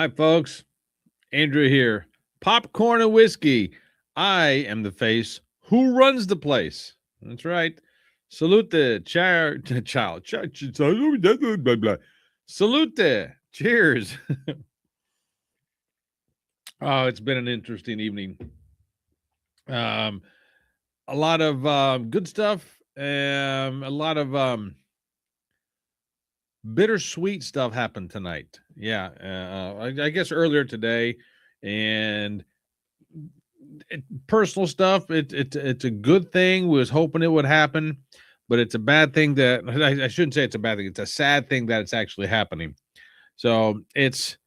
Hi, folks. Andrew here. Popcorn and whiskey. I am the face. Who runs the place? That's right. Salute, child. Blah, blah. Salute. Cheers. Oh, it's been an interesting evening. Um, a lot of good stuff. A lot of bittersweet stuff happened tonight. Yeah, I guess earlier today, and personal stuff. It's a good thing. We was hoping it would happen, but it's a bad thing that I shouldn't say it's a bad thing. It's a sad thing that it's actually happening. So it's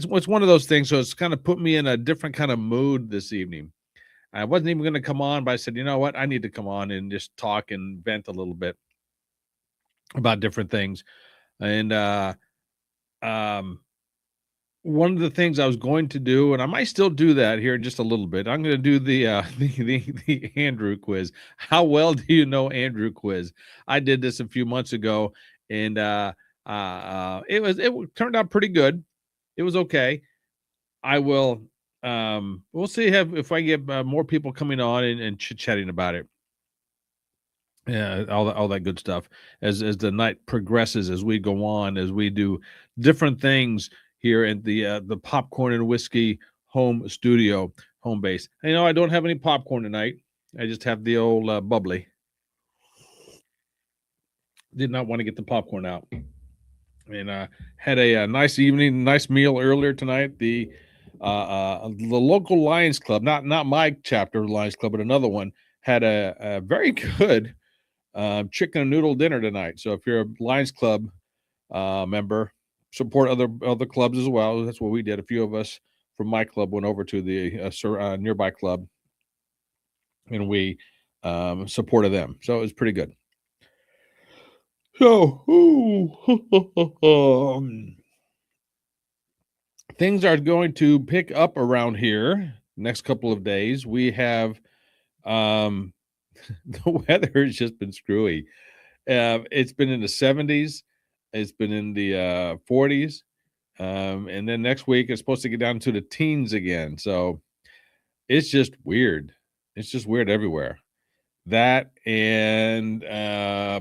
one of those things. So it's kind of put me in a different kind of mood this evening. I wasn't even going to come on, but I said, you know what, I need to come on and just talk and vent a little bit about different things. And um, one of the things I was going to do, and I might still do that here in just a little bit. I'm going to do the the Andrew quiz. How well do you know Andrew quiz? I did this a few months ago, and it turned out pretty good. It was okay. I will. We'll see if I get more people coming on and chit chatting about it. Yeah, all that good stuff as the night progresses, as we go on, as we do different things here at the popcorn and whiskey home studio, home base. I don't have any popcorn tonight. I just have the old bubbly. Did not want to get the popcorn out, and had a nice evening, nice meal earlier tonight. The local Lions Club, not my chapter of the Lions Club, but another one, had a very good chicken and noodle dinner tonight. So if you're a Lions Club member, support other clubs as well. That's what we did. A few of us from my club went over to the nearby club, and we supported them. So it was pretty good. So things are going to pick up around here next couple of days. We have the weather has just been screwy. It's been in the 70s. It's been in the 40s. And then next week it's supposed to get down to the teens again. So it's just weird. It's just weird everywhere. That and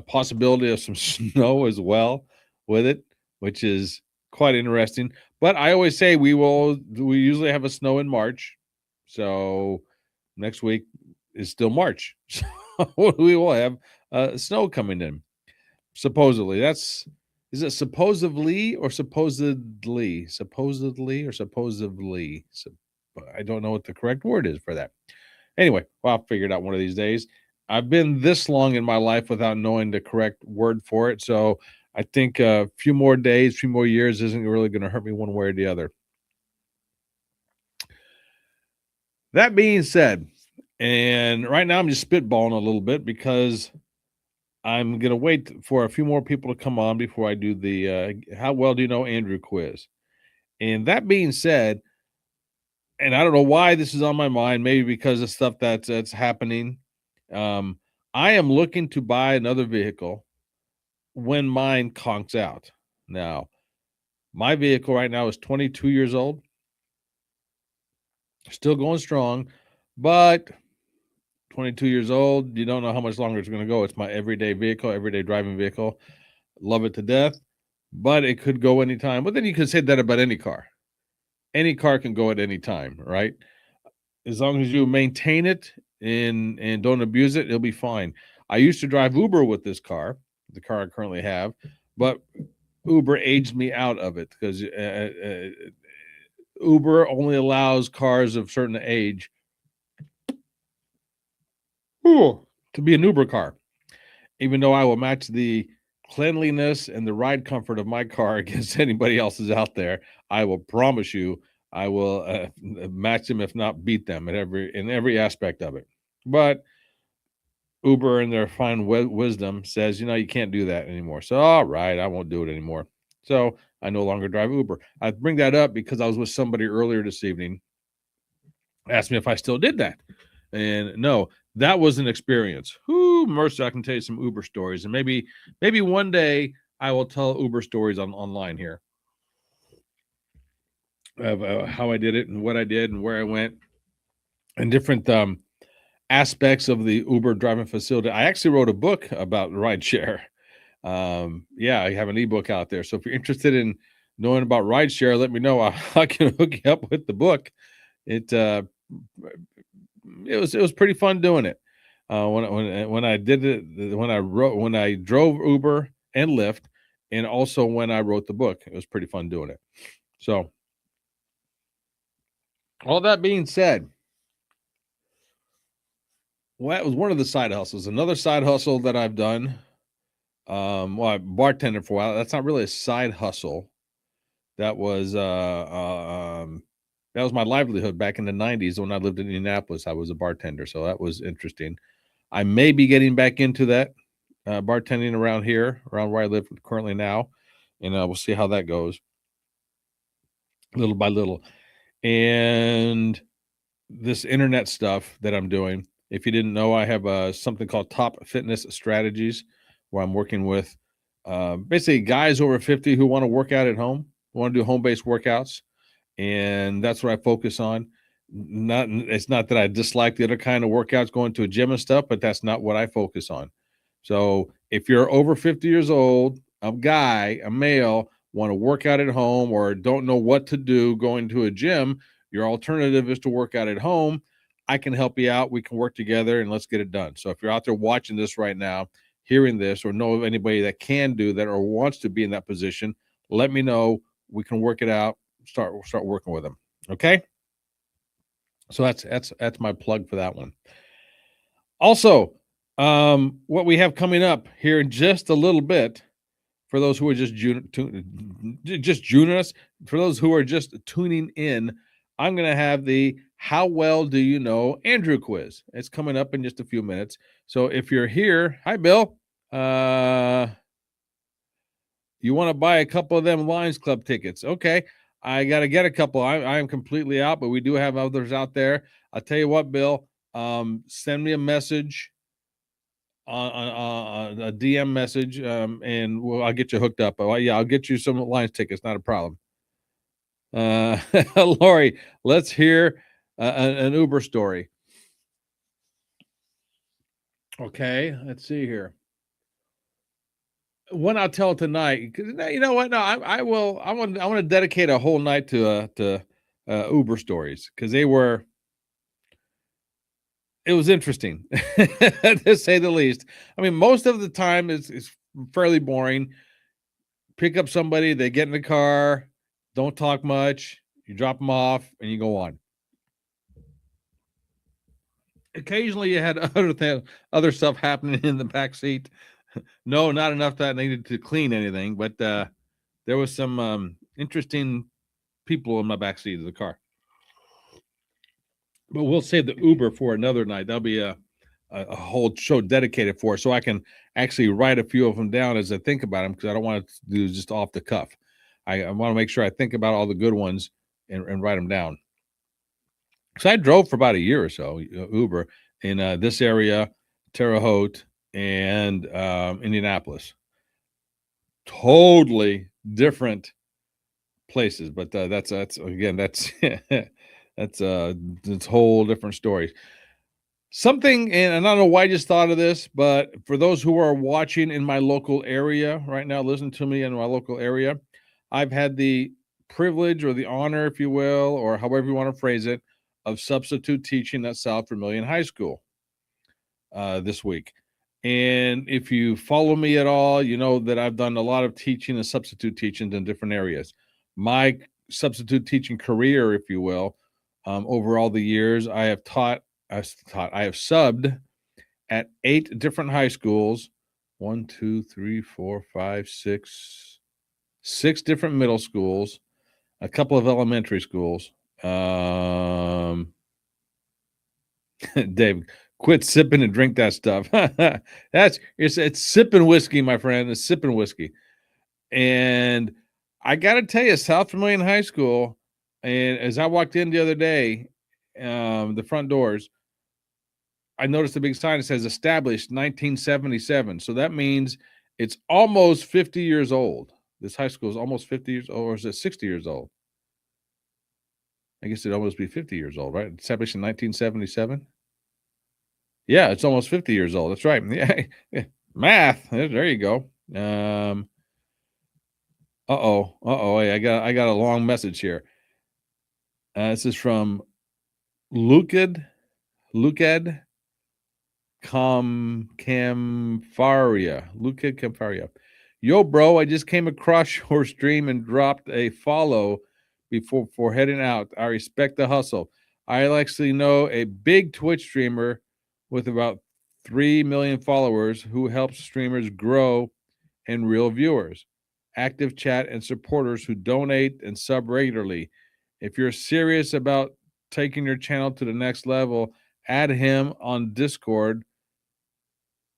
possibility of some snow as well with it, which is quite interesting. But I always say we usually have a snow in March. So next week is still March. So we will have snow coming in. Supposedly. Is it supposedly or supposedly? Supposedly or supposedly? I don't know what the correct word is for that. Anyway, well, I'll figure it out one of these days. I've been this long in my life without knowing the correct word for it. So I think a few more days, few more years isn't really going to hurt me one way or the other. That being said, and right now I'm just spitballing a little bit because I'm going to wait for a few more people to come on before I do the how well do you know Andrew quiz. And that being said, and I don't know why this is on my mind, maybe because of stuff that's happening. Um, I am looking to buy another vehicle when mine conks out. Now, my vehicle right now is 22 years old, still going strong, but 22 years old, you don't know how much longer it's going to go. It's my everyday vehicle, everyday driving vehicle. Love it to death, but it could go anytime. But then you could say that about any car. Any car can go at any time, right? As long as you maintain it and don't abuse it, it'll be fine. I used to drive Uber with this car, the car I currently have, but Uber aged me out of it because Uber only allows cars of certain age to be an Uber car, even though I will match the cleanliness and the ride comfort of my car against anybody else's out there. I will promise you, I will match them, if not beat them, in every aspect of it. But Uber, in their fine wisdom, says, you can't do that anymore. So, all right, I won't do it anymore. So I no longer drive Uber. I bring that up because I was with somebody earlier this evening, asked me if I still did that. And no, that was an experience. Whoo, mercy, I can tell you some Uber stories. And maybe one day I will tell Uber stories online here. of how I did it and what I did and where I went and different aspects of the Uber driving facility. I actually wrote a book about rideshare. Yeah, I have an ebook out there. So if you're interested in knowing about rideshare, let me know. I can hook you up with the book. It it was pretty fun doing it. When I did it, when I drove Uber and Lyft, and also when I wrote the book, it was pretty fun doing it. So all that being said, well, that was one of the side hustles. Another side hustle that I've done, well, I bartended for a while. That's not really a side hustle. That was that was my livelihood back in the 90s when I lived in Indianapolis. I was a bartender, so that was interesting. I may be getting back into that bartending around here, around where I live currently now, and we'll see how that goes, little by little. And this internet stuff that I'm doing. If you didn't know, I have something called Top Fitness Strategies, where I'm working with basically guys over 50 who want to work out at home, want to do home-based workouts, and that's what I focus on. Not it's not that I dislike the other kind of workouts, going to a gym and stuff, but that's not what I focus on. So if you're over 50 years old, a guy, a male, want to work out at home or don't know what to do going to a gym, your alternative is to work out at home. I can help you out. We can work together and let's get it done. So if you're out there watching this right now, hearing this, or know of anybody that can do that or wants to be in that position, let me know. We can work it out. Start working with them. Okay. So that's my plug for that one. Also, what we have coming up here in just a little bit, for those who are just tuning us, for those who are just tuning in, I'm going to have the "How Well Do You Know Andrew" quiz. It's coming up in just a few minutes. So if you're here, hi Bill. Uh, you want to buy a couple of them Lions Club tickets? Okay, I got to get a couple. I am completely out, but we do have others out there. I'll tell you what, Bill. Send me a message on a DM message, and I'll get you hooked up. Oh, yeah, I'll get you some Lions tickets. Not a problem. Uh, Lori, let's hear an Uber story. Okay, let's see here. One I'll tell tonight because you know what? No, I will. I want to dedicate a whole night to Uber stories because they were. It was interesting to say the least. I mean, most of the time is fairly boring. Pick up somebody, they get in the car, don't talk much, you drop them off, and you go on. Occasionally, you had other stuff happening in the back seat. No, not enough that I needed to clean anything, but there was some interesting people in my back seat of the car. But we'll save the Uber for another night. That'll be a whole show dedicated for, so I can actually write a few of them down as I think about them because I don't want to do just off the cuff. I want to make sure I think about all the good ones and write them down. So I drove for about a year or so, Uber in this area, Terre Haute, and Indianapolis. Totally different places, but that's again that's that's that's whole different stories. Something, and I don't know why I just thought of this, but for those who are watching in my local area right now, listen to me in my local area, I've had the privilege or the honor, if you will, or however you want to phrase it, of substitute teaching at South Vermilion High School this week. And if you follow me at all, you know that I've done a lot of teaching and substitute teaching in different areas. My substitute teaching career, if you will, over all the years, I have subbed at 8 different high schools. 1, 2, 3, 4, 5, 6 different middle schools, a couple of elementary schools. Dave, quit sipping and drink that stuff. It's sipping whiskey, my friend. It's sipping whiskey. And I got to tell you, South Vermilion High School, and as I walked in the other day, the front doors, I noticed a big sign that says established 1977. So that means it's almost 50 years old. This high school is almost 50 years old, or is it 60 years old? I guess it'd almost be 50 years old, right? Established in 1977. Yeah, it's almost 50 years old. That's right. Yeah, yeah. Math. There you go. Uh-oh. Hey, I got a long message here. This is from Luked Camfaria. Yo, bro, I just came across your stream and dropped a follow before heading out. I respect the hustle. I actually know a big Twitch streamer with about 3 million followers who helps streamers grow and real viewers, active chat, and supporters who donate and sub regularly. If you're serious about taking your channel to the next level, add him on Discord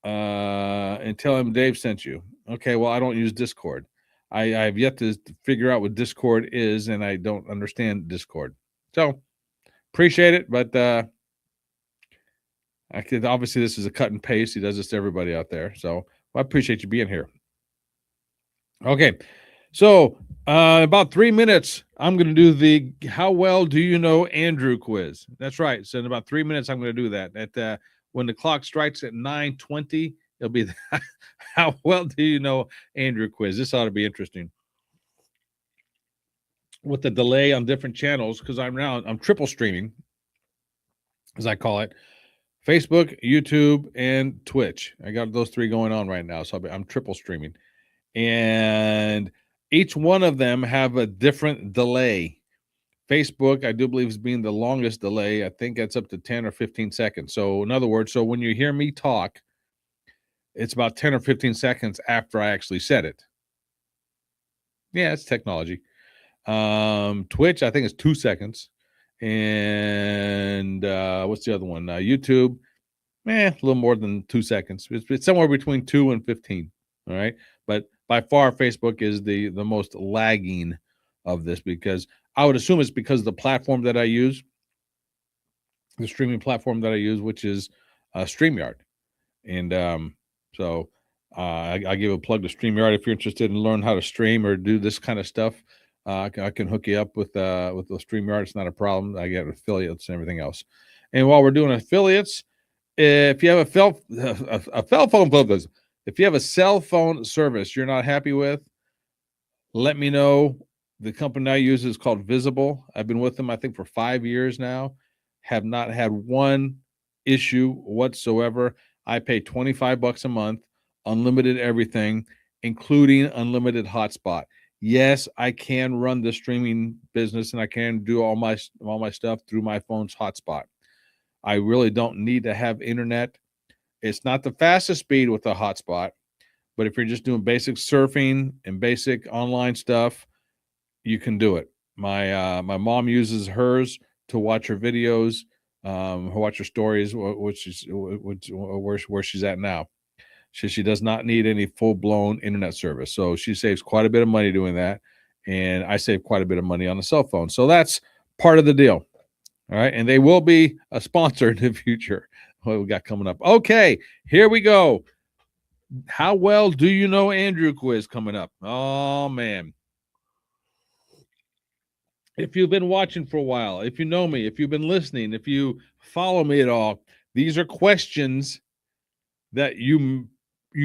and tell him Dave sent you. Okay, well, I don't use Discord. I've yet to figure out what Discord is, and I don't understand Discord. So appreciate it, but I could obviously this is a cut and paste. He does this to everybody out there. So I appreciate you being here. Okay, so about 3 minutes, I'm going to do the "How well do you know Andrew" quiz. That's right. So in about 3 minutes, I'm going to do that. At when the clock strikes at 9:20, it'll be the "How well do you know Andrew" quiz. This ought to be interesting with the delay on different channels because I'm triple streaming, as I call it. Facebook, YouTube, and Twitch. I got those three going on right now, so I'm triple streaming. And each one of them have a different delay. Facebook, I do believe, is being the longest delay. I think that's up to 10 or 15 seconds. So in other words, so when you hear me talk, it's about 10 or 15 seconds after I actually said it. Yeah, it's technology. Twitch, I think it's 2 seconds. And what's the other one? YouTube, a little more than 2 seconds. It's somewhere between 2 and 15. All right. But by far, Facebook is the most lagging of this because I would assume it's because of the platform that I use, the streaming platform that I use, which is StreamYard. And so I give a plug to StreamYard if you're interested in learning how to stream or do this kind of stuff. I can hook you up with the StreamYard. It's not a problem. I get affiliates and everything else. And while we're doing affiliates, if you have if you have a cell phone service you're not happy with, let me know. The company I use is called Visible. I've been with them, I think, for 5 years now. Have not had one issue whatsoever. I pay $25 a month, unlimited everything, including unlimited hotspot. Yes, I can run the streaming business and I can do all my stuff through my phone's hotspot. I really don't need to have internet. It's not the fastest speed with a hotspot, but if you're just doing basic surfing and basic online stuff, you can do it. My mom uses hers to watch her videos, watch her stories, which is where she's at now. She does not need any full blown internet service, so she saves quite a bit of money doing that, and I save quite a bit of money on the cell phone. So that's part of the deal. All right. And they will be a sponsor in the future. What we got coming up. Okay. Here we go. How well do you know Andrew quiz coming up? Oh, man. If you've been watching for a while, if you know me, if you've been listening, if you follow me at all, these are questions that you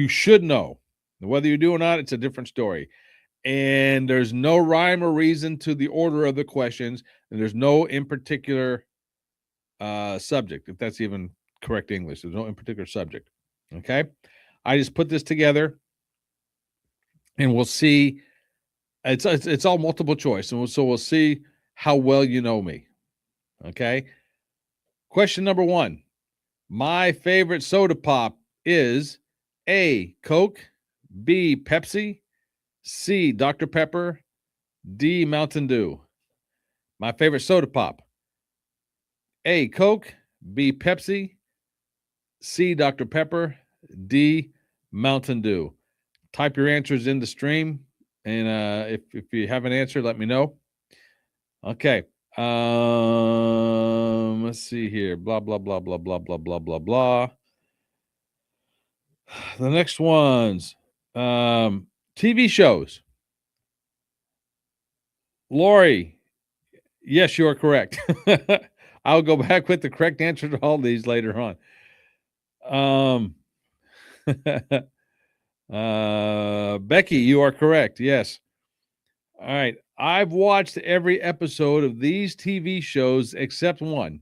should know. Whether you do or not, it's a different story. And there's no rhyme or reason to the order of the questions, and there's no in particular subject, if that's even correct English. There's no in particular subject. Okay. I just put this together and we'll see. It's all multiple choice. And so we'll see how well you know me. Okay. Question number 1. My favorite soda pop is A, Coke, B, Pepsi, C, Dr. Pepper, D, Mountain Dew. My favorite soda pop. A, Coke, B, Pepsi, C, Dr. Pepper, D, Mountain Dew. Type your answers in the stream, and if you have an answer, let me know. Okay. Let's see here. Blah blah blah blah blah blah blah blah blah. The next ones, TV shows. Lori, Yes, you are correct. I'll go back with the correct answer to all these later on. Becky, you are correct. Yes. All right. I've watched every episode of these TV shows except one.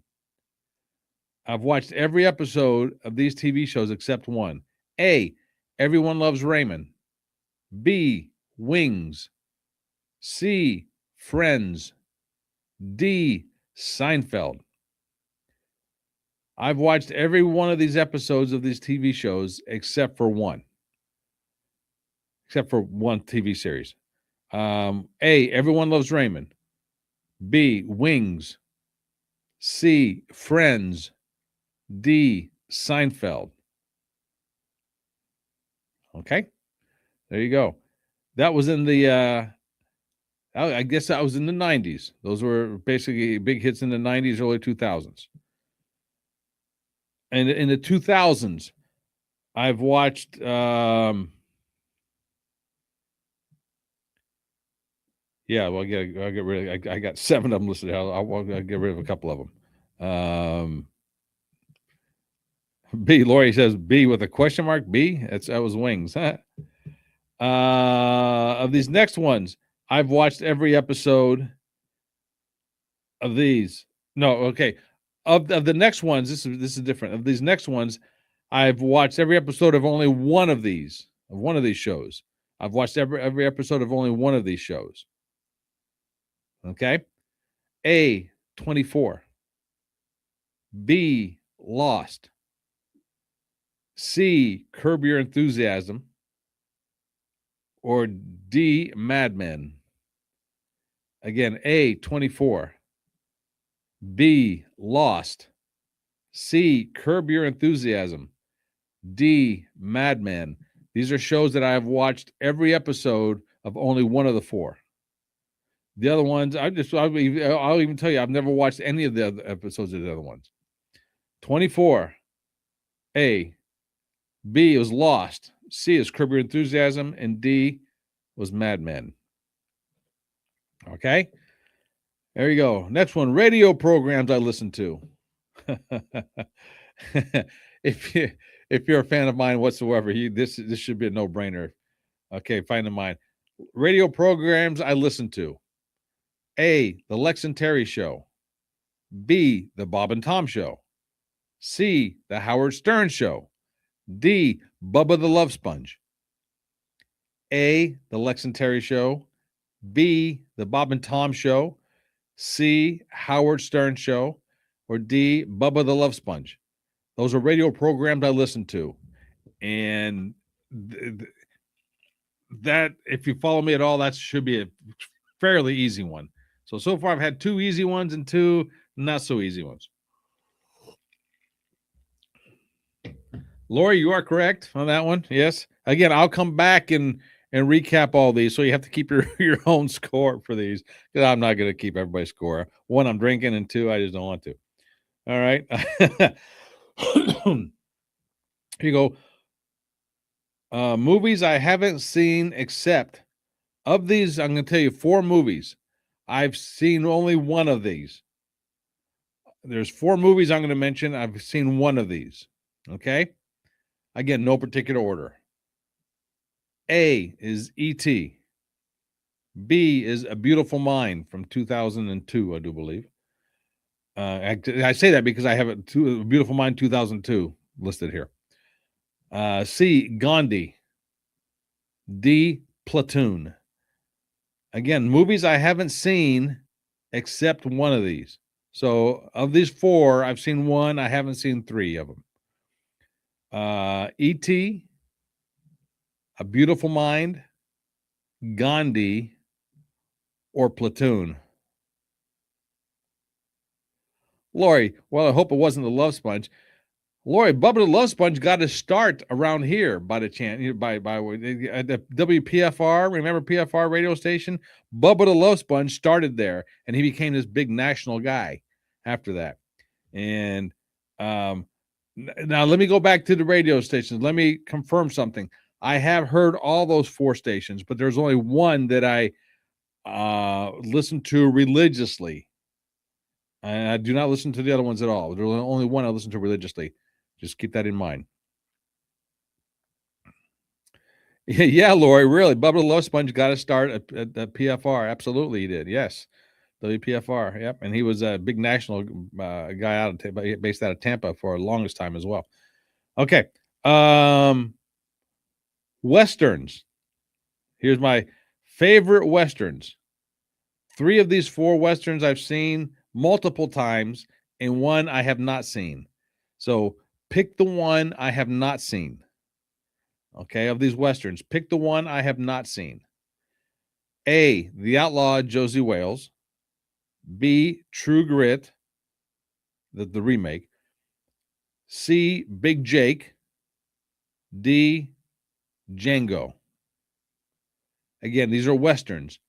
I've watched every episode of these TV shows except one. A, Everyone Loves Raymond. B, Wings. C, Friends. D, Seinfeld. I've watched every one of these episodes of these TV shows except for one. Except for one TV series. A, Everyone Loves Raymond. B, Wings. C, Friends. D, Seinfeld. Okay, there you go. That was in the, I guess that was in the 90s. Those were basically big hits in the 90s, early 2000s. And in the 2000s, I've watched, yeah, well, I'll get rid of, I got 7 of them listed. I'll get rid of a couple of them. B, Lori says B with a question mark. B, that was Wings. Of these next ones, I've watched every episode of these. No, okay. Of the next ones, this is different. Of these next ones, I've watched every episode of only one of these shows. I've watched every episode of only one of these shows. Okay. A, 24. B, Lost. C, Curb Your Enthusiasm. Or D, Mad Men. Again, A, 24. B, Lost. C, Curb Your Enthusiasm. D, Mad Men. These are shows that I have watched every episode of only one of the 4. The other ones, I'll even tell you, I've never watched any of the other episodes of the other ones. 24, A. B was Lost. C is Curb Your Enthusiasm. And D was Mad Men. Okay? There you go. Next one, radio programs I listen to. if you're a fan of mine whatsoever, this should be a no-brainer. Okay, find in mind. Radio programs I listen to. A, The Lex and Terry Show. B, The Bob and Tom Show. C, The Howard Stern Show. D, Bubba the Love Sponge. A, The Lex and Terry Show. B, The Bob and Tom Show. C, Howard Stern Show. Or D, Bubba the Love Sponge. Those are radio programs I listen to. And that, if you follow me at all, that should be a fairly easy one. So far I've had 2 easy ones and 2 not so easy ones. Lori, you are correct on that one. Yes. Again, I'll come back and recap all these. So you have to keep your own score for these, because I'm not going to keep everybody's score. 1, I'm drinking, and 2, I just don't want to. All right. Here you go. Movies I haven't seen, except of these, I'm going to tell you 4 movies. I've seen only one of these. There's 4 movies I'm going to mention. I've seen one of these. Okay. Again, no particular order. A is E.T. B is A Beautiful Mind from 2002, I do believe. I say that because I have A Beautiful Mind 2002 listed here. C, Gandhi. D, Platoon. Again, movies I haven't seen except one of these. So of these 4, I've seen 1. I haven't seen 3 of them. E.T., A Beautiful Mind, Gandhi, or Platoon. Lori, well, I hope it wasn't The Love Sponge. Lori, Bubba the Love Sponge got his start around here by the chance, by the WPFR. Remember PFR radio station? Bubba the Love Sponge started there, and he became this big national guy after that. And now let me go back to the radio stations. Let me confirm something. I have heard all those 4 stations, but there's only one that I listen to religiously, And I do not listen to the other ones at all. There's only one I listen to religiously. Just keep that in mind. Yeah, Lori, really. Bubba the Love Sponge got to start at PFR. Absolutely, he did. Yes, WPFR. Yep, and he was a big national guy out of based out of Tampa for the longest time as well. Okay, Westerns. Here's my favorite Westerns. 3 of these 4 Westerns I've seen multiple times, and 1 I have not seen. So pick the one I have not seen. Okay, of these Westerns, pick the one I have not seen. A, The Outlaw Josie Wales. B, True Grit, the remake. C, Big Jake. D, Django. Again, these are Westerns.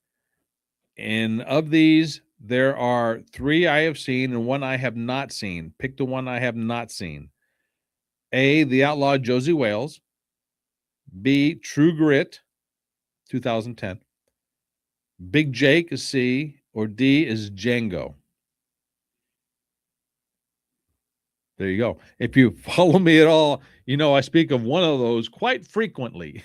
And of these, there are 3 I have seen and 1 I have not seen. Pick the one I have not seen. A, The Outlaw Josie Wales. B, True Grit, 2010. Big Jake is C, or D is Django. There you go. If you follow me at all, you know I speak of one of those quite frequently.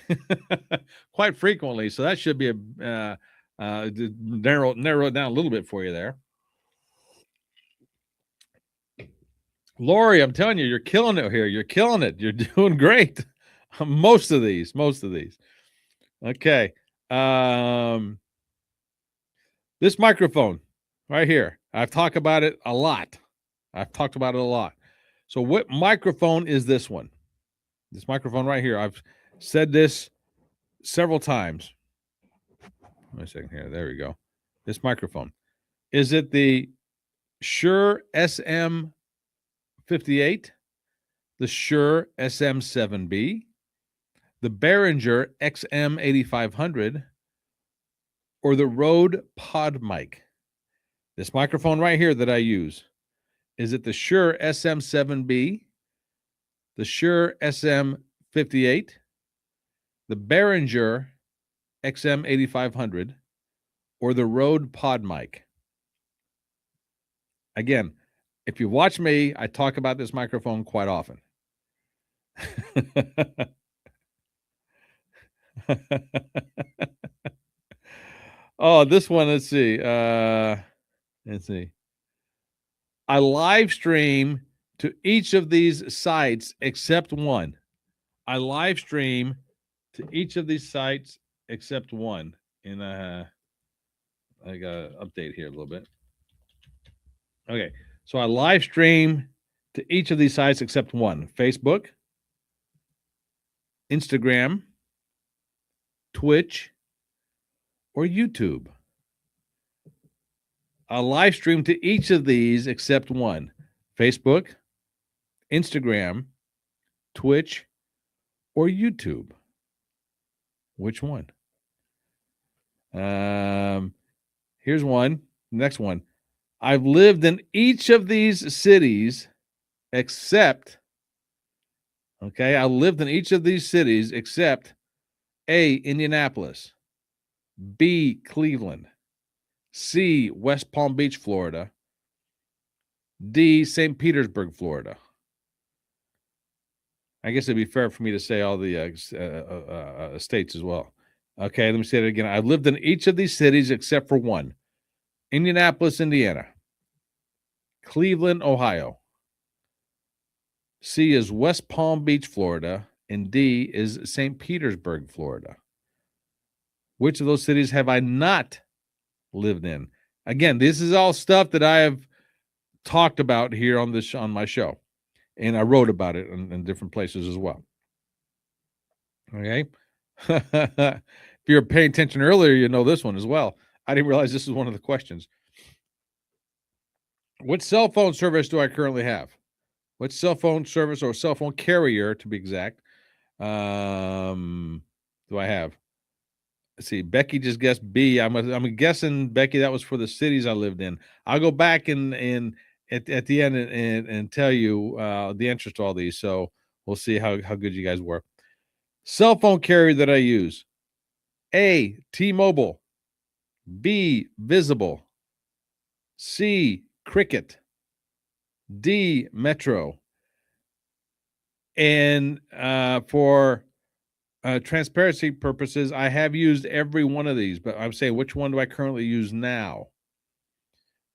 Quite frequently. So that should be a narrow it down a little bit for you there. Lori, I'm telling you, you're killing it here. You're killing it. You're doing great. Most of these. Okay. This microphone right here. I've talked about it a lot. So what microphone is this one? This microphone right here. I've said this several times. Wait a second here. There we go. This microphone. Is it the Shure SM58, the Shure SM7B, the Behringer XM8500, or the Rode Pod Mic? This microphone right here that I use. Is it the Shure SM7B, the Shure SM58, the Behringer XM8500, or the Rode Pod Mic? Again, if you watch me, I talk about this microphone quite often. Oh, this one, let's see. I live stream to each of these sites except one. I live stream to each of these sites except one. And I got to update here a little bit. Okay. So I live stream to each of these sites except one: Facebook, Instagram, Twitch, or YouTube. I live stream to each of these except one: Facebook, Instagram, Twitch, or YouTube. Which one? Here's one. Next one. I've lived in each of these cities except, okay, I lived in each of these cities except A, Indianapolis, B, Cleveland, C, West Palm Beach, Florida, D, St. Petersburg, Florida. I guess it'd be fair for me to say all the states as well. Okay, let me say it again. I've lived in each of these cities except for one: Indianapolis, Indiana, Cleveland, Ohio. C is West Palm Beach, Florida, and D is St. Petersburg, Florida. Which of those cities have I not lived in? Again, this is all stuff that I have talked about here on this on my show, and I wrote about it in different places as well. Okay. If you're paying attention earlier, you know this one as well. I didn't realize this is one of the questions. What cell phone service do I currently have? What cell phone service or cell phone carrier, to be exact, do I have? Let's see. Becky just guessed B. I'm guessing, Becky, that was for the cities I lived in. I'll go back and at the end and tell you the answers to all these. So we'll see how good you guys were. Cell phone carrier that I use: A, T-Mobile, B, Visible, C, cricket, D, metro. And for transparency purposes, I have used every one of these, but I'm saying which one do I currently use now?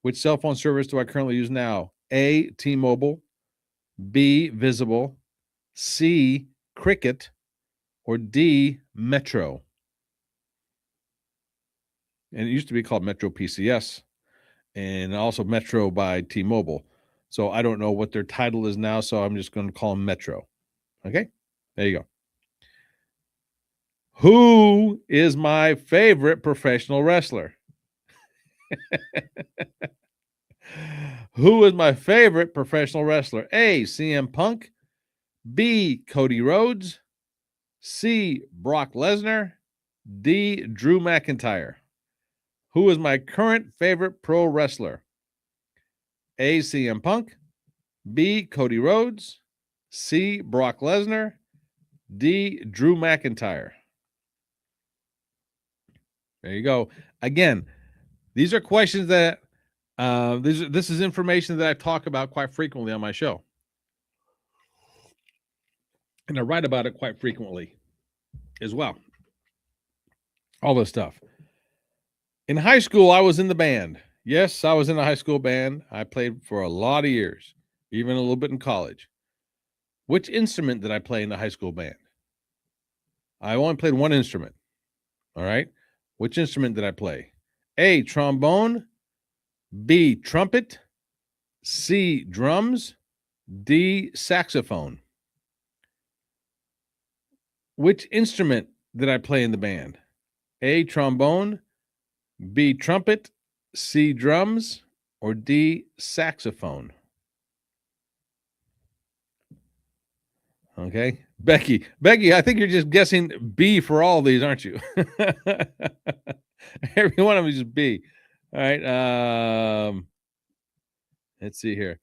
Which cell phone service do I currently use now? A, T-Mobile, B, Visible, C, Cricket, or D, Metro. And it used to be called Metro PCS and also Metro by T-Mobile. So I don't know what their title is now, so I'm just going to call them Metro. Okay? There you go. Who is my favorite professional wrestler? Who is my favorite professional wrestler? A, CM Punk, B, Cody Rhodes, C, Brock Lesnar, D, Drew McIntyre. Who is my current favorite pro wrestler? A, CM Punk, B, Cody Rhodes, C, Brock Lesnar, D, Drew McIntyre. There you go. Again, these are questions that this is information that I talk about quite frequently on my show. And I write about it quite frequently as well. All this stuff. In high school, I was in the band. Yes, I was in a high school band. I played for a lot of years, even a little bit in college. Which instrument did I play in the high school band? I only played one instrument. All right. Which instrument did I play? A, trombone, B, trumpet, C, drums, D, saxophone. Which instrument did I play in the band? A, trombone, B, trumpet, C, drums, or D, saxophone? Okay. Becky, I think you're just guessing B for all of these, aren't you? Every one of them is just B. All right. Let's see here.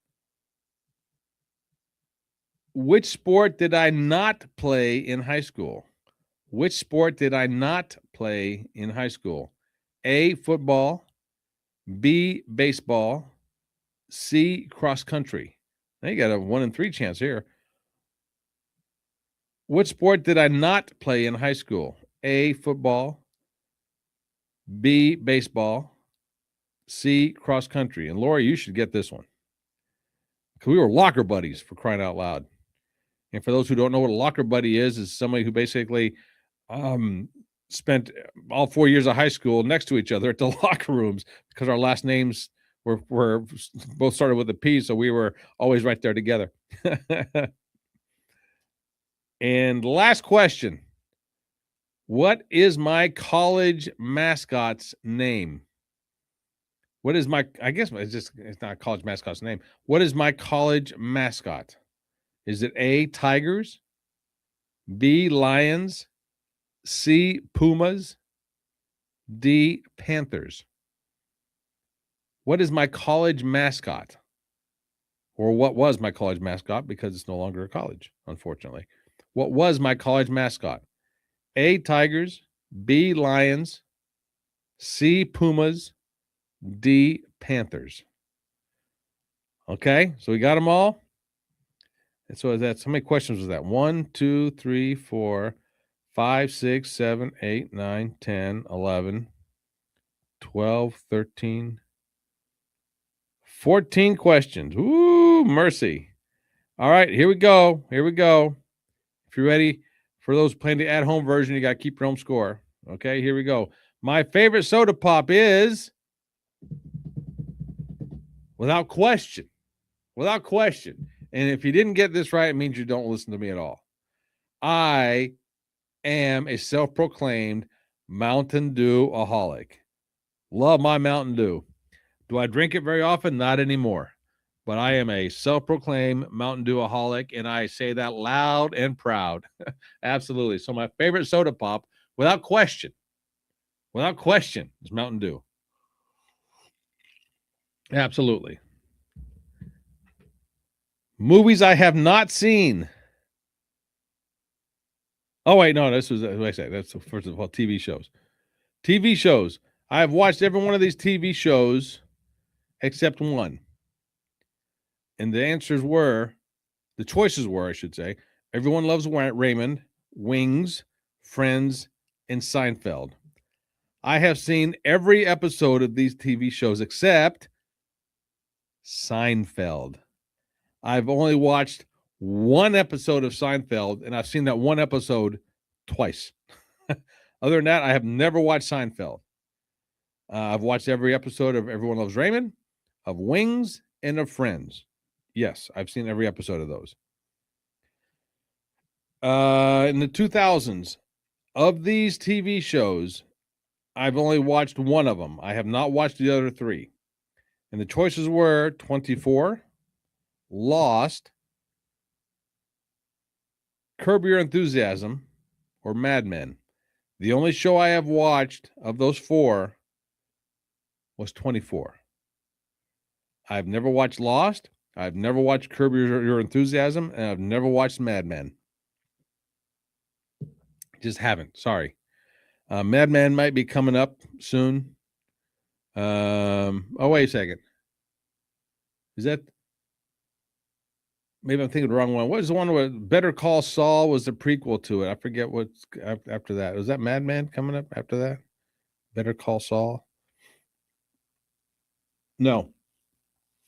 Which sport did I not play in high school? Which sport did I not play in high school? A, football, B, baseball, C, cross country. Now you got a 1 in 3 chance here. What sport did I not play in high school? A, football, B, baseball, C, cross country. And Lori, you should get this one. Because we were locker buddies, for crying out loud. And for those who don't know what a locker buddy is somebody who basically spent all 4 years of high school next to each other at the locker rooms because our last names were both started with a P, so we were always right there together. And last question. What is my college mascot's name? What is my, I guess it's not a college mascot's name. What is my college mascot? Is it A, Tigers, B, Lions, C, Pumas, D, Panthers? What is my college mascot? Or what was my college mascot, because it's no longer a college, unfortunately. What was my college mascot? A, Tigers, B, Lions, C, Pumas, D, Panthers. Okay, so we got them all. And so that's, how many questions was that? 1, 2, 3, 4, 5, 6, 7, 8, 9, 10, 11, 12, 13, 14 questions. Ooh, mercy. All right, here we go. Here we go. If you're ready, for those playing the at-home version, you got to keep your home score. Okay, here we go. My favorite soda pop is, without question, and if you didn't get this right, it means you don't listen to me at all. I am a self-proclaimed Mountain Dew-aholic. Love my Mountain Dew. Do I drink it very often? Not anymore. But I am a self-proclaimed Mountain Dew-aholic, and I say that loud and proud. Absolutely. So my favorite soda pop, without question, is Mountain Dew. Absolutely. Movies I have not seen. Oh, wait, no, this was, what I say, that's, first of all, TV shows. TV shows. I have watched every one of these TV shows except one. And the choices were, I should say, Everyone Loves Raymond, Wings, Friends, and Seinfeld. I have seen every episode of these TV shows except Seinfeld. I've only watched one episode of Seinfeld, and I've seen that one episode twice. Other than that, I have never watched Seinfeld. I've watched every episode of Everyone Loves Raymond, of Wings, and of Friends. Yes, I've seen every episode of those. In the 2000s, of these TV shows, I've only watched one of them. I have not watched the other three. And the choices were 24, Lost, Curb Your Enthusiasm, or Mad Men. The only show I have watched of those four was 24. I've never watched Lost. I've never watched Curb Your Enthusiasm, and I've never watched Mad Men. Just haven't. Sorry. Mad Men might be coming up soon. Oh, wait a second. Is that? Maybe I'm thinking the wrong one. What was the one where Better Call Saul was the prequel to it? I forget what's after that. Was that Mad Men coming up after that? Better Call Saul? No.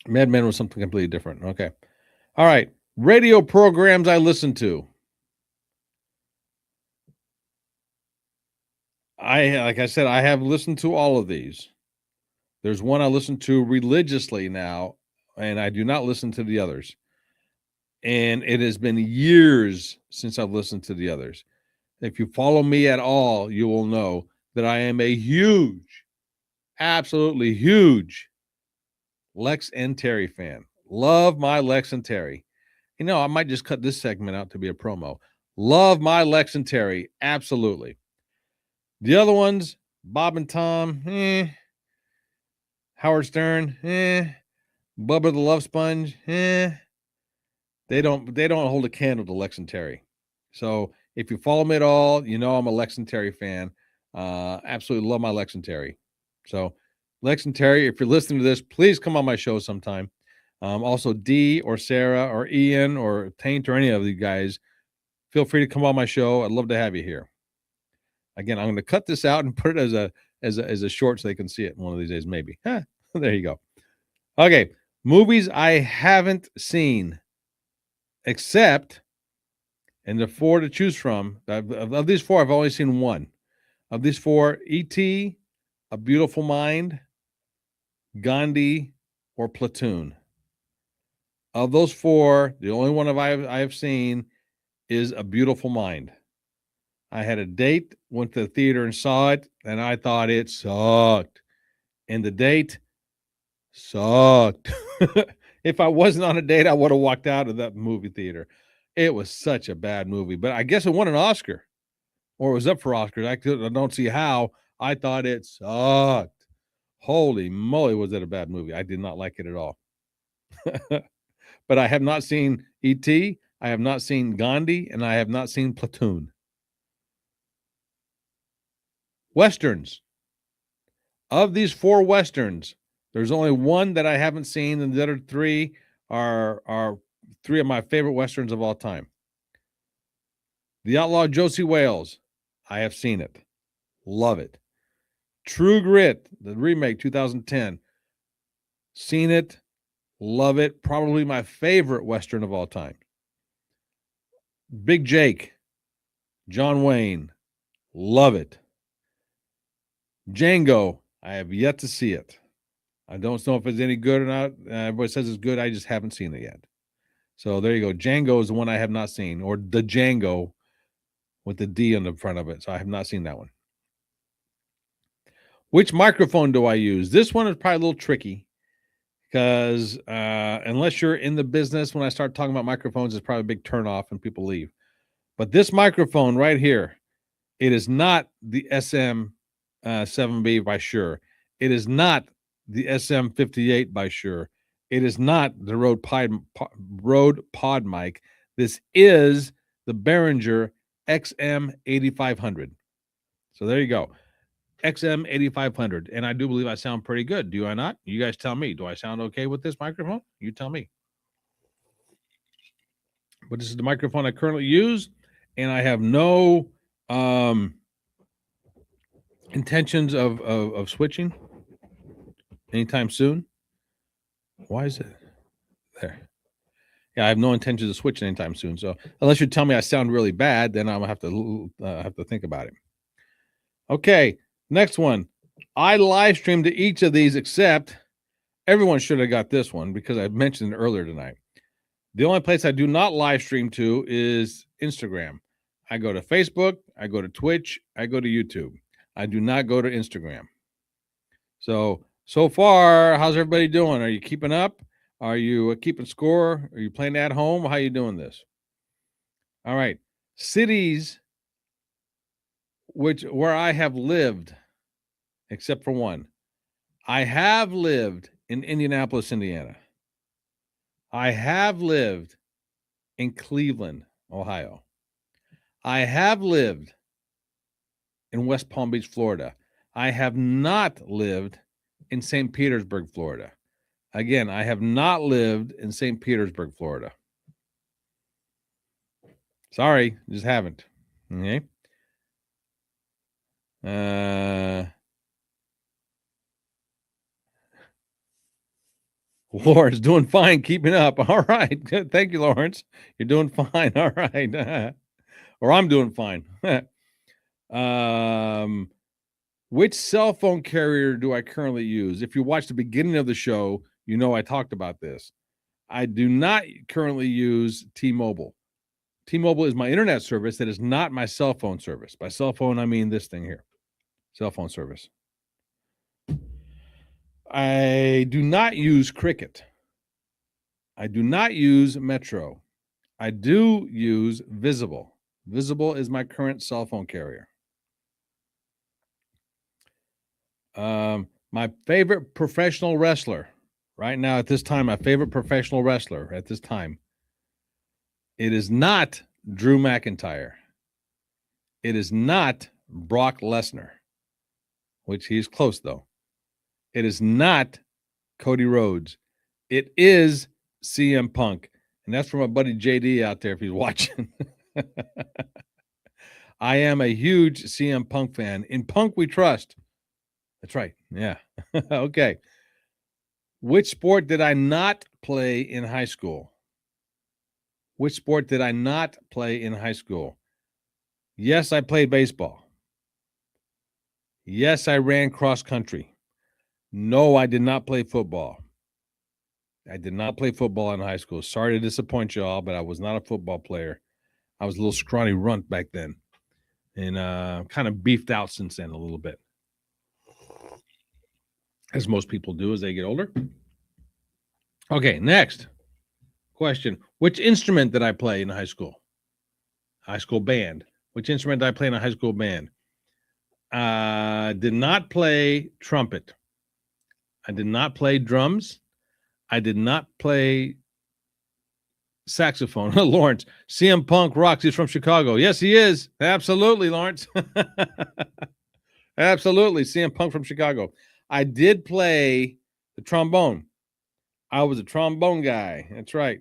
Mad Men was something completely different. Okay. All right. Radio programs I listen to. Like I said, I have listened to all of these. There's one I listen to religiously now, and I do not listen to the others. And it has been years since I've listened to the others. If you follow me at all, you will know that I am a huge, absolutely huge Lex and Terry fan. Love my Lex and Terry. You know, I might just cut this segment out to be a promo. Love my Lex and Terry. Absolutely. The other ones, Bob and Tom, Howard Stern, Bubba the Love Sponge, They don't hold a candle to Lex and Terry. So if you follow me at all, you know I'm a Lex and Terry fan. Absolutely love my Lex and Terry. So Lex and Terry, if you're listening to this, please come on my show sometime. Also Dee or Sarah or Ian or Taint or any of you guys, feel free to come on my show. I'd love to have you here. Again, I'm going to cut this out and put it as a short so they can see it one of these days, maybe. There you go. Okay, movies I haven't seen, except, and the four to choose from. Of these four, I've only seen one. Of these four, E.T., A Beautiful Mind, Gandhi, or Platoon. Of those four, the only one I have seen is A Beautiful Mind. I had a date, went to the theater and saw it, and I thought it sucked. And the date sucked. If I wasn't on a date, I would have walked out of that movie theater. It was such a bad movie, but I guess it won an Oscar, or it was up for Oscars. I don't see how. I thought it sucked. Holy moly, was it a bad movie? I did not like it at all. But I have not seen E.T., I have not seen Gandhi, and I have not seen Platoon. Westerns. Of these four Westerns, there's only one that I haven't seen, and the other three are three of my favorite Westerns of all time. The Outlaw Josie Wales. I have seen it. Love it. True Grit, the remake, 2010. Seen it. Love it. Probably my favorite Western of all time. Big Jake, John Wayne. Love it. Django. I have yet to see it. I don't know if it's any good or not. Everybody says it's good. I just haven't seen it yet. So there you go. Django is the one I have not seen, or the Django with the D on the front of it. So I have not seen that one. Which microphone do I use? This one is probably a little tricky because unless you're in the business, when I start talking about microphones, it's probably a big turnoff and people leave. But this microphone right here, it is not the SM7B by Shure. It is not the SM58 by Shure. It is not the Rode Pod mic. This is the Behringer XM8500. So there you go. XM8500. And I do believe I sound pretty good. Do I not? You guys tell me. Do I sound okay with this microphone? You tell me. but this is the microphone I currently use, and I have no intentions of switching anytime soon. Why is it there? Yeah, I have no intentions of switching anytime soon. So unless you tell me I sound really bad, then I'm gonna have to think about it. Okay, next one. I live streamed to each of these except everyone should have got this one because I mentioned it earlier tonight. The only place I do not live stream to is Instagram. I go to Facebook, I go to Twitch, I go to YouTube. I do not go to Instagram. So far, how's everybody doing? Are you keeping up? Are you keeping score? Are you playing at home? How are you doing this? All right. Cities where I have lived, except for one. I have lived in Indianapolis, Indiana. I have lived in Cleveland, Ohio. I have lived in West Palm Beach, Florida. I have not lived in St. Petersburg, Florida. Again, I have not lived in St. Petersburg, Florida. Sorry, just haven't. Okay. Lawrence, doing fine, keeping up. All right. Good. Thank you, Lawrence. You're doing fine. All right. Or I'm doing fine. Which cell phone carrier do I currently use? If you watched the beginning of the show, you know I talked about this. I do not currently use T-Mobile. T-Mobile is my internet service that is not my cell phone service. By cell phone, I mean this thing here. Cell phone service. I do not use Cricket. I do not use Metro. I do use Visible. Visible is my current cell phone carrier. My favorite professional wrestler right now at this time, my favorite professional wrestler at this time, it is not Drew McIntyre. It is not Brock Lesnar, which he's close though. It is not Cody Rhodes. It is CM Punk. And that's from my buddy JD out there if he's watching. I am a huge CM Punk fan. In Punk we trust. That's right. Yeah. Okay. Which sport did I not play in high school? Which sport did I not play in high school? Yes, I played baseball. Yes, I ran cross country. No, I did not play football. I did not play football in high school. Sorry to disappoint you all, but I was not a football player. I was a little scrawny runt back then and kind of beefed out since then a little bit, as most people do as they get older. Okay, next question. Which instrument did I play in high school? High school band. Which instrument did I play in a high school band? Did not play trumpet. I did not play drums. I did not play saxophone. Lawrence, CM Punk rocks. He's from Chicago. Yes, he is. Absolutely, Lawrence. Absolutely, CM Punk from Chicago. I did play the trombone. I was a trombone guy. That's right.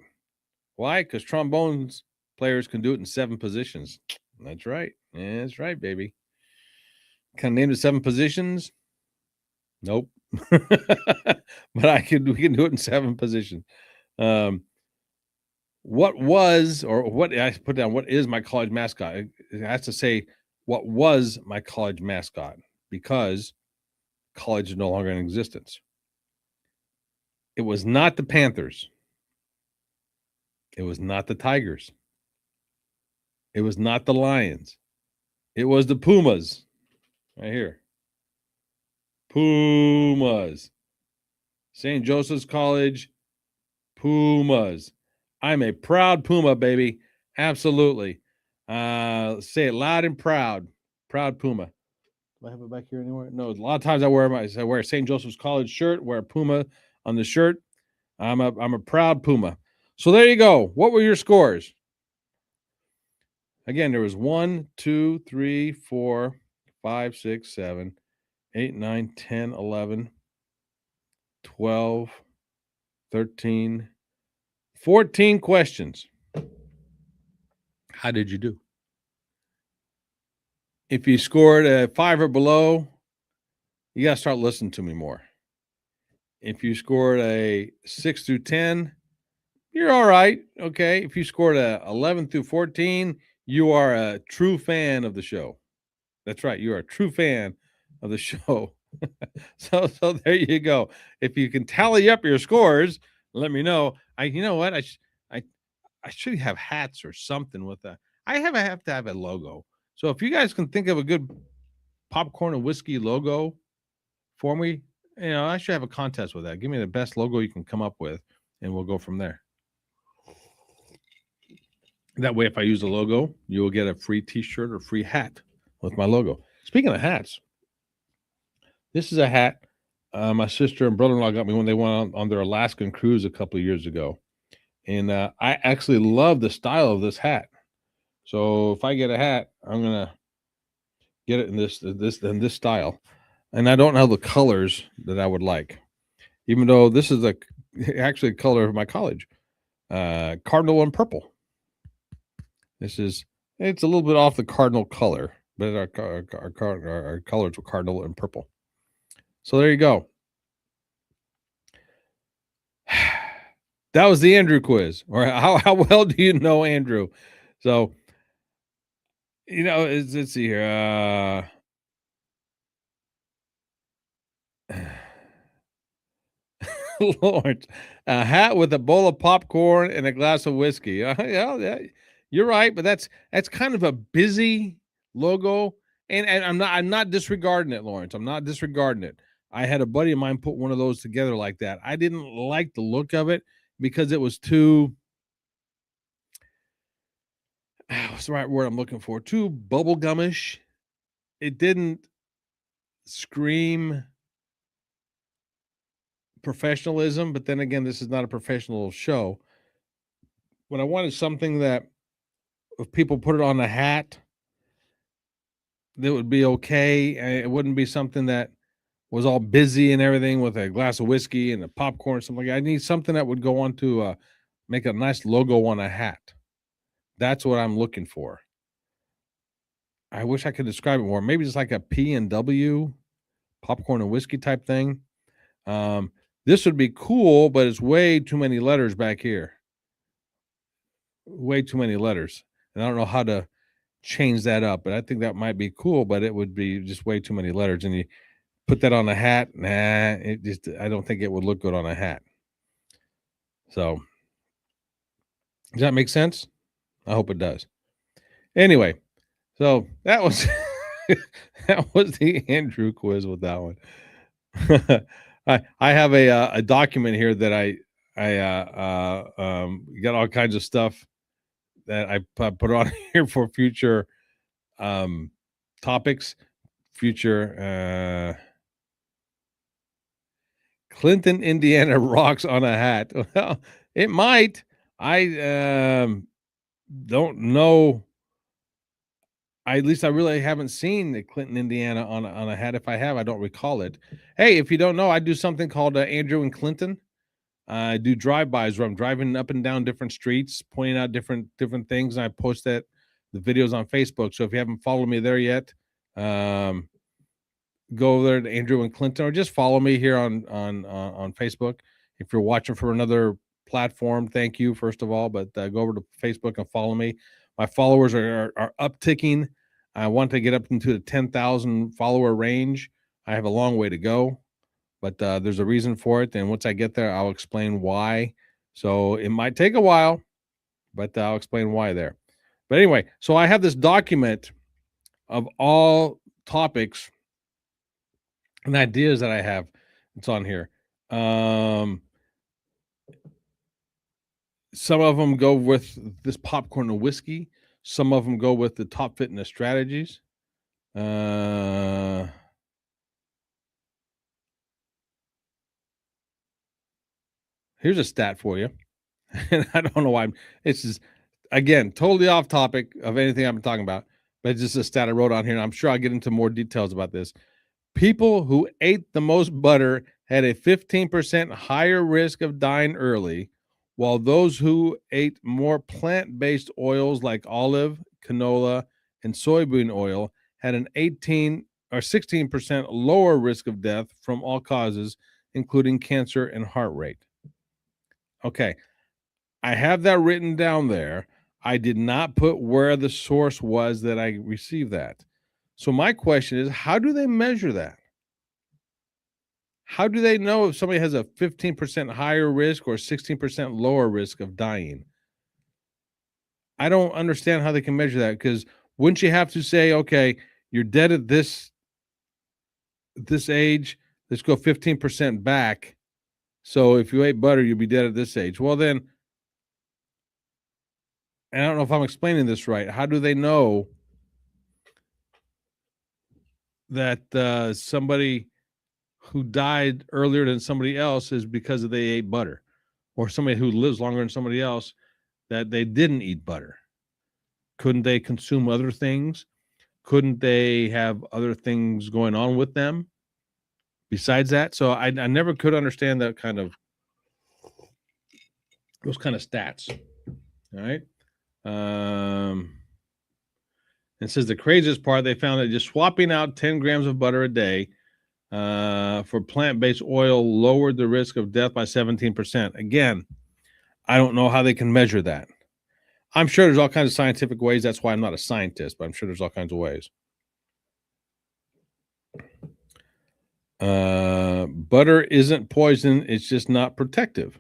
Why? Because trombones players can do it in 7 positions. That's right. Yeah, that's right, baby. Can I name the 7 positions? Nope. But we can do it in 7 positions. What was, or what I put down, what is my college mascot? It has to say what was my college mascot because college is no longer in existence. It was not the Panthers. It was not the Tigers. It was not the Lions. It was the Pumas. Right here. Pumas. St. Joseph's College, Pumas. I'm a proud Puma, baby. Absolutely. Say it loud and proud. Proud Puma. Do I have it back here anywhere? No, a lot of times I wear a St. Joseph's College shirt, wear a Puma on the shirt. I'm a proud Puma. So there you go. What were your scores? Again, there was 1, 2, 3, 4, 5, 6, 7, 8, 9, 10, 11, 12, 13, 14 questions. How did you do? If you scored a 5 or below, you gotta start listening to me more. If you scored a 6 through 10, you're all right. Okay. If you scored a 11 through 14, you are a true fan of the show. That's right. You are a true fan of the show. So there you go. If you can tally up your scores, let me know. You know what? I I should have hats or something with that. Have to have a logo. So if you guys can think of a good popcorn and whiskey logo for me, I should have a contest with that. Give me the best logo you can come up with, and we'll go from there. That way, if I use the logo, you will get a free T-shirt or free hat with my logo. Speaking of hats, this is a hat my sister and brother-in-law got me when they went on their Alaskan cruise a couple of years ago, and I actually love the style of this hat. So if I get a hat, I'm gonna get it in this style, and I don't know the colors that I would like, even though this is actually a color of my college, cardinal and purple. It's a little bit off the cardinal color, but our colors were cardinal and purple. So there you go. That was the Andrew quiz. Or how well do you know Andrew? So let's see here. Lawrence, a hat with a bowl of popcorn and a glass of whiskey. Yeah, you're right, but that's kind of a busy logo, and I'm not disregarding it, Lawrence. I'm not disregarding it. I had a buddy of mine put one of those together like that. I didn't like the look of it because it was too. What's the right word I'm looking for? Too bubblegumish. It didn't scream professionalism, but then again, this is not a professional show. When I wanted something that if people put it on a hat, that would be okay. It wouldn't be something that was all busy and everything with a glass of whiskey and a popcorn, something like that. I need something that would go on to make a nice logo on a hat. That's what I'm looking for. I wish I could describe it more. Maybe just like a P and W, popcorn and whiskey type thing. This would be cool, but it's way too many letters back here. Way too many letters. And I don't know how to change that up, but I think that might be cool, but it would be just way too many letters. And you put that on a hat, I don't think it would look good on a hat. So does that make sense? I hope it does. Anyway, so that was that was the Andrew quiz with that one. I have a document here that I got all kinds of stuff that I put on here for future topics, future Clinton, Indiana rocks on a hat. Well, it might. I don't know. At least I really haven't seen the Clinton, Indiana on a hat. If I have, I don't recall it. Hey, if you don't know, I do something called Andrew and Clinton. I do drive-bys where I'm driving up and down different streets, pointing out different things, and I post the videos on Facebook. So if you haven't followed me there yet, go over there to Andrew and Clinton, or just follow me here on Facebook. If you're watching from another platform, thank you first of all, but go over to Facebook and follow me. My followers are upticking. I want to get up into the 10,000 follower range. I have a long way to go, but there's a reason for it. And once I get there, I'll explain why. So it might take a while, but I'll explain why there. But anyway, so I have this document of all topics and ideas that I have. It's on here. Some of them go with this popcorn and whiskey. Some of them go with the top fitness strategies. Here's a stat for you. And I don't know why it's just, again, totally off topic of anything I've been talking about, but it's just a stat I wrote on here. And I'm sure I'll get into more details about this. People who ate the most butter had a 15% higher risk of dying early, while those who ate more plant-based oils like olive, canola, and soybean oil had an 18 or 16% lower risk of death from all causes, including cancer and heart rate. Okay, I have that written down there. I did not put where the source was that I received that. So my question is, how do they measure that? How do they know if somebody has a 15% higher risk or 16% lower risk of dying? I don't understand how they can measure that, because wouldn't you have to say, okay, you're dead at this age, let's go 15% back. So if you ate butter, you'd be dead at this age. Well, then, and I don't know if I'm explaining this right. How do they know that somebody who died earlier than somebody else is because they ate butter, or somebody who lives longer than somebody else that they didn't eat butter? Couldn't they consume other things? Couldn't they have other things going on with them besides that? So I never could understand that kind of those kind of stats. All right. Um, it says the craziest part, they found that just swapping out 10 grams of butter a day for plant-based oil lowered the risk of death by 17%. Again, I don't know how they can measure that. I'm sure there's all kinds of scientific ways. That's why I'm not a scientist, but I'm sure there's all kinds of ways. Butter isn't poison, it's just not protective.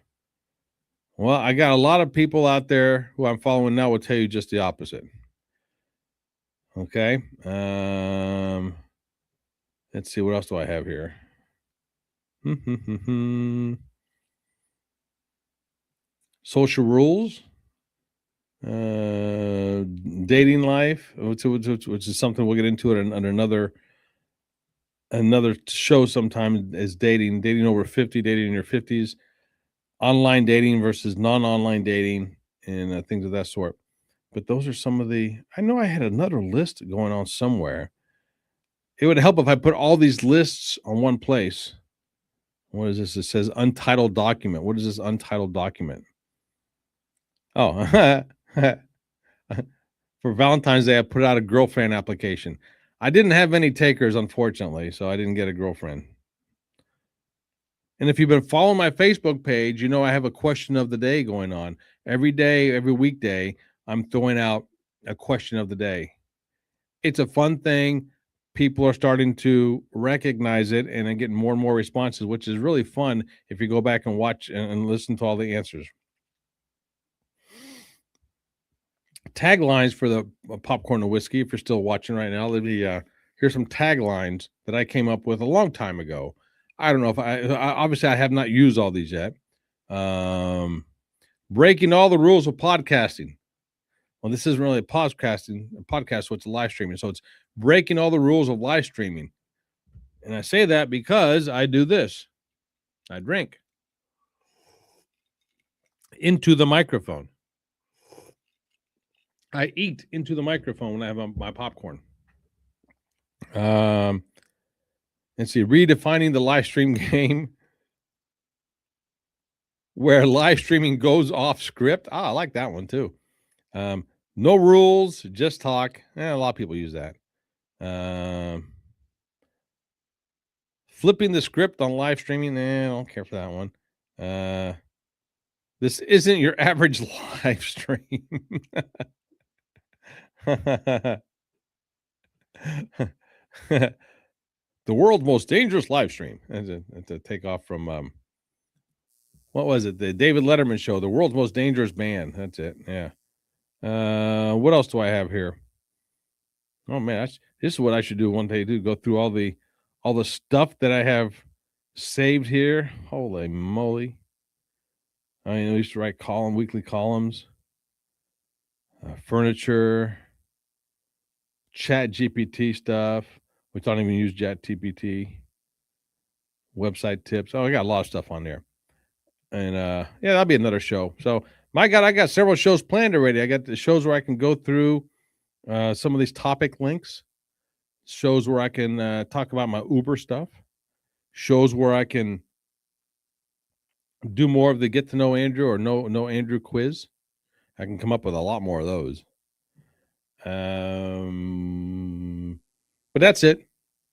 Well, I got a lot of people out there who I'm following now will tell you just the opposite. Okay. Let's see, what else do I have here? Social rules, dating life, which is something we'll get into it on another show sometime, is dating over 50, dating in your 50s, online dating versus non-online dating, and things of that sort. But those are some of the, I know I had another list going on somewhere. It would help if I put all these lists on one place. What is this? It says untitled document. What is this untitled document? Oh, for Valentine's Day, I put out a girlfriend application. I didn't have any takers, unfortunately, so I didn't get a girlfriend. And if you've been following my Facebook page, you know I have a question of the day going on. Every day, every weekday, I'm throwing out a question of the day. It's a fun thing. People are starting to recognize it and then getting more and more responses, which is really fun if you go back and watch and listen to all the answers. Taglines for the popcorn and whiskey. If you're still watching right now, let me here's some taglines that I came up with a long time ago. I don't know if I obviously I have not used all these yet. Breaking all the rules of podcasting. Well, this isn't really a podcast, so it's live streaming. So it's breaking all the rules of live streaming. And I say that because I do this. I drink into the microphone. I eat into the microphone when I have my popcorn. Let's see, redefining the live stream game where live streaming goes off script. I like that one too. No rules, just talk. A lot of people use that. Flipping the script on live streaming. I don't care for that one. This isn't your average live stream. The world's most dangerous live stream. That's a takeoff from what was it? The David Letterman show, the world's most dangerous band. That's it. Yeah. What else do I have here? Oh man, this is what I should do one day too. Go through all the stuff that I have saved here. Holy moly. I mean, I used to write weekly columns, furniture, Chat GPT stuff. We don't even use Chat GPT. Website tips. Oh, I got a lot of stuff on there. And yeah, that'll be another show. So my God, I got several shows planned already. I got the shows where I can go through some of these topic links, shows where I can talk about my Uber stuff, shows where I can do more of the get to know Andrew or know Andrew quiz. I can come up with a lot more of those. But that's it.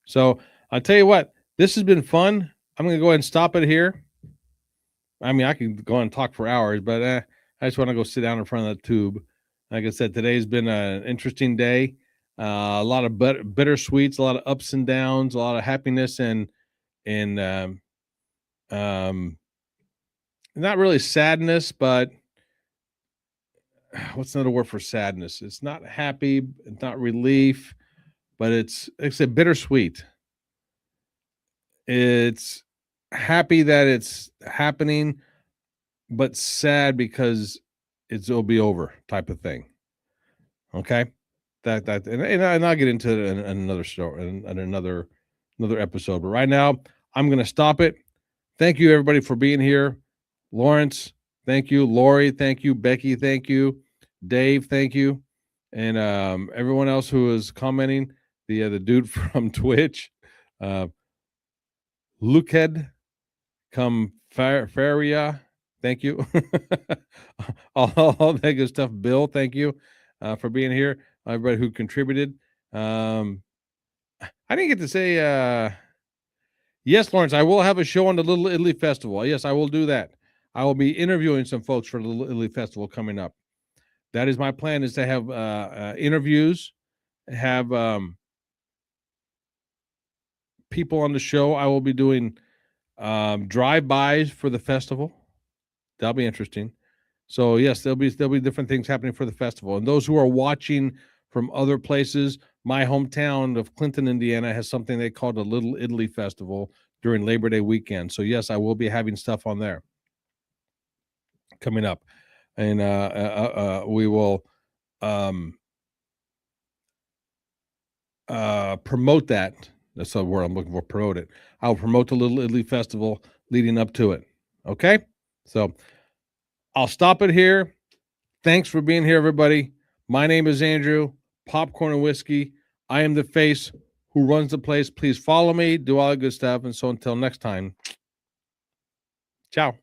So I'll tell you what, this has been fun. I'm going to go ahead and stop it here. I mean, I can go and talk for hours, but I just want to go sit down in front of the tube. Like I said, today's been an interesting day. A lot of bittersweets, a lot of ups and downs, a lot of happiness, and um, not really sadness, but what's another word for sadness? It's not happy, it's not relief, but it's a bittersweet. It's happy that it's happening, but sad because it'll be over type of thing. Okay. And I'll get into it in another story in another episode. But right now, I'm gonna stop it. Thank you everybody for being here. Lawrence, thank you. Lori, thank you. Becky, thank you. Dave, thank you. And everyone else who is commenting, the dude from Twitch, uh Lukehead, come Faria, thank you. all that good stuff. Bill, thank you for being here. Everybody who contributed. I didn't get to say yes, Lawrence. I will have a show on the Little Italy Festival. Yes, I will do that. I will be interviewing some folks for the Little Italy Festival coming up. That is my plan: is to have interviews, have people on the show. I will be doing drive-bys for the festival. That'll be interesting. So yes, there'll be different things happening for the festival. And those who are watching from other places, my hometown of Clinton, Indiana, has something they call the Little Italy Festival during Labor Day weekend. So yes, I will be having stuff on there coming up, and we will promote that. That's the word I'm looking for. Promote it. I'll promote the Little Italy Festival leading up to it. Okay, so I'll stop it here. Thanks for being here, everybody. My name is Andrew, Popcorn and Whiskey. I am the face who runs the place. Please follow me, do all the good stuff. And so until next time, ciao.